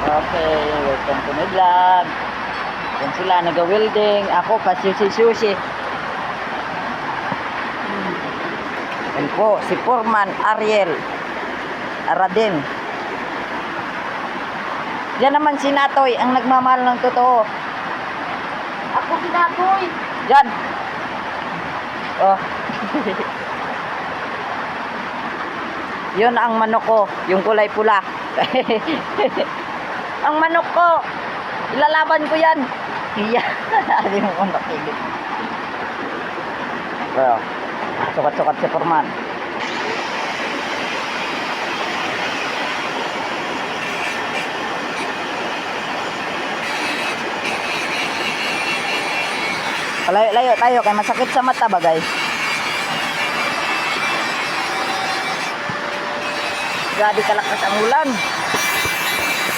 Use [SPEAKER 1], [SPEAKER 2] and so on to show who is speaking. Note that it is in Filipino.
[SPEAKER 1] Okay, welcome to my vlog. Yan sila, nag-welding. Ako, pa-sushi-sushi. Yan po, si Foreman Ariel Aradin. Yan naman si Natoy, ang nagmamahal ng totoo.
[SPEAKER 2] Ako si Natoy.
[SPEAKER 1] Yan. Oh. Yun ang manok ko, yung kulay pula. Ang manok ko, ilalaban ko yan. Iya. Hindi mo kong nakigit. Well, sukat-sukat si Foreman. Layo-layo tayo kaya masakit sa mata bagay. Grabe kalakas ang ulan.